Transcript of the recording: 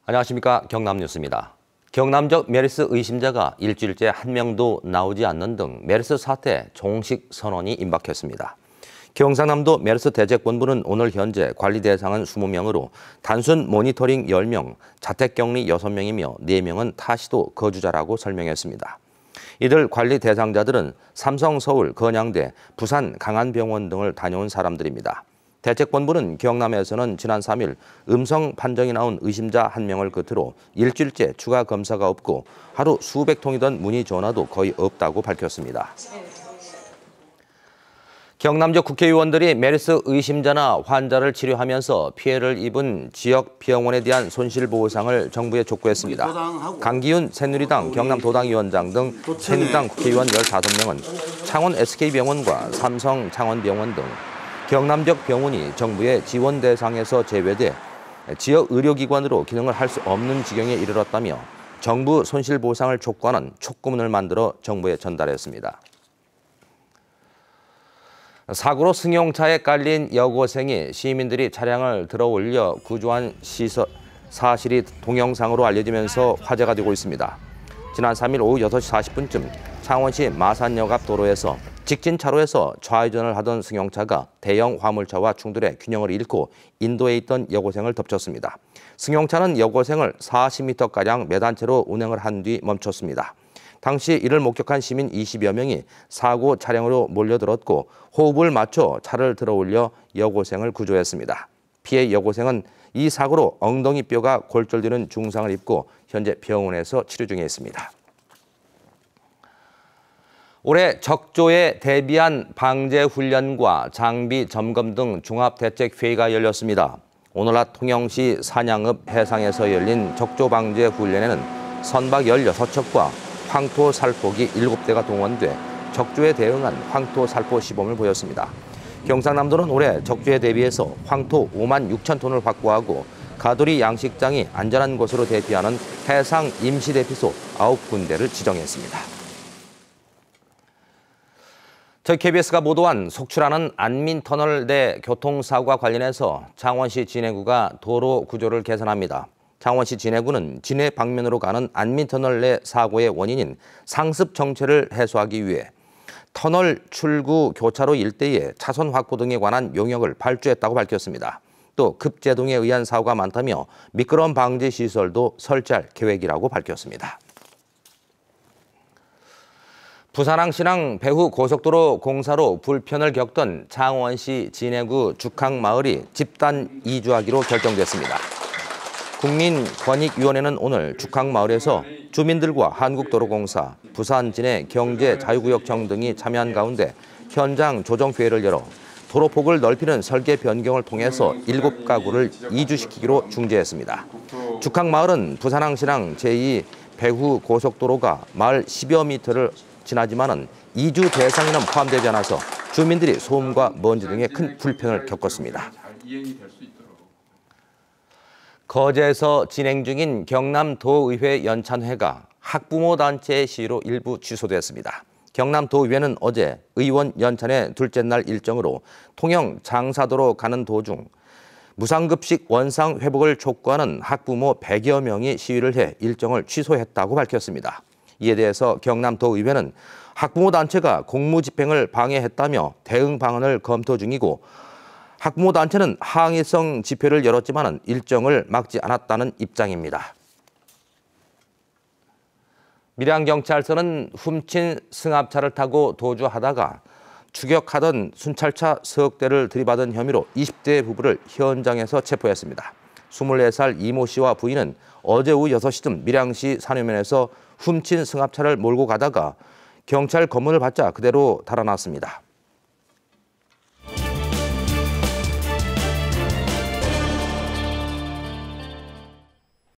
안녕하십니까. 경남뉴스입니다. 경남적 메르스 의심자가 일주일째 한 명도 나오지 않는 등 메르스 사태 종식 선언이 임박했습니다. 경상남도 메르스 대책본부는 오늘 현재 관리 대상은 20명으로 단순 모니터링 10명, 자택격리 6명이며 4명은 타시도 거주자라고 설명했습니다. 이들 관리 대상자들은 삼성, 서울, 건양대, 부산, 강안병원 등을 다녀온 사람들입니다. 대책본부는 경남에서는 지난 3일 음성 판정이 나온 의심자 1명을 끝으로 일주일째 추가 검사가 없고 하루 수백 통이던 문의 전화도 거의 없다고 밝혔습니다. 경남적 국회의원들이 메르스 의심자나 환자를 치료하면서 피해를 입은 지역 병원에 대한 손실보상을 정부에 촉구했습니다. 강기훈 새누리당 경남도당위원장 등 새누리당 국회의원 15명은 창원 SK병원과 삼성 창원병원 등 경남적 병원이 정부의 지원 대상에서 제외돼 지역 의료기관으로 기능을 할 수 없는 지경에 이르렀다며 정부 손실보상을 촉구하는 촉구문을 만들어 정부에 전달했습니다. 사고로 승용차에 깔린 여고생이 시민들이 차량을 들어 올려 구조한 사실이 동영상으로 알려지면서 화제가 되고 있습니다. 지난 3일 오후 6시 40분쯤 창원시 마산역 앞 도로에서 직진 차로에서 좌회전을 하던 승용차가 대형 화물차와 충돌해 균형을 잃고 인도에 있던 여고생을 덮쳤습니다. 승용차는 여고생을 40m가량 매단 채로 운행을 한 뒤 멈췄습니다. 당시 이를 목격한 시민 20여 명이 사고 차량으로 몰려들었고 호흡을 맞춰 차를 들어 올려 여고생을 구조했습니다. 피해 여고생은 이 사고로 엉덩이 뼈가 골절되는 중상을 입고 현재 병원에서 치료 중에 있습니다. 올해 적조에 대비한 방제 훈련과 장비 점검 등 종합대책회의가 열렸습니다. 오늘 낮 통영시 산양읍 해상에서 열린 적조 방제 훈련에는 선박 16척과 황토 살포기 7대가 동원돼 적조에 대응한 황토 살포 시범을 보였습니다. 경상남도는 올해 적조에 대비해서 황토 5만 6천 톤을 확보하고 가두리 양식장이 안전한 곳으로 대피하는 해상 임시대피소 9군데를 지정했습니다. 저희 KBS가 보도한 속출하는 안민터널 내 교통사고와 관련해서 창원시 진해구가 도로 구조를 개선합니다. 창원시 진해구는 진해 방면으로 가는 안민터널 내 사고의 원인인 상습 정체를 해소하기 위해 터널 출구 교차로 일대의 차선 확보 등에 관한 용역을 발주했다고 밝혔습니다. 또 급제동에 의한 사고가 많다며 미끄럼 방지 시설도 설치할 계획이라고 밝혔습니다. 부산항 신항 배후 고속도로 불편을 겪던 창원시 진해구 죽항마을이 집단 이주하기로 결정됐습니다. 국민권익위원회는 오늘 죽항마을에서 주민들과 한국도로공사, 부산진해경제자유구역청 등이 참여한 가운데 현장 조정회의를 열어 도로폭을 넓히는 설계 변경을 통해서 7가구를 이주시키기로 중재했습니다. 죽항마을은 부산항 신항 제2 배후 고속도로가 마을 10여 미터를 지나지만은 이주 대상에는 포함되지 않아서 주민들이 소음과 먼지 등의 큰 불편을 겪었습니다. 거제에서 진행 중인 경남도의회 연찬회가 학부모 단체의 시위로 일부 취소됐습니다. 경남도의회는 어제 의원 연찬회 둘째 날 일정으로 통영 장사도로 가는 도중 무상급식 원상 회복을 촉구하는 학부모 100여 명이 시위를 해 일정을 취소했다고 밝혔습니다. 이에 대해서 경남도의회는 학부모 단체가 공무집행을 방해했다며 대응 방안을 검토 중이고 학부모 단체는 항의성 집회를 열었지만 일정을 막지 않았다는 입장입니다. 밀양경찰서는 훔친 승합차를 타고 도주하다가 추격하던 순찰차 석 대를 들이받은 혐의로 20대 부부를 현장에서 체포했습니다. 24살 이모 씨와 부인은 어제 오후 6시쯤 밀양시 산유면에서 훔친 승합차를 몰고 가다가 경찰 검문을 받자 그대로 달아났습니다.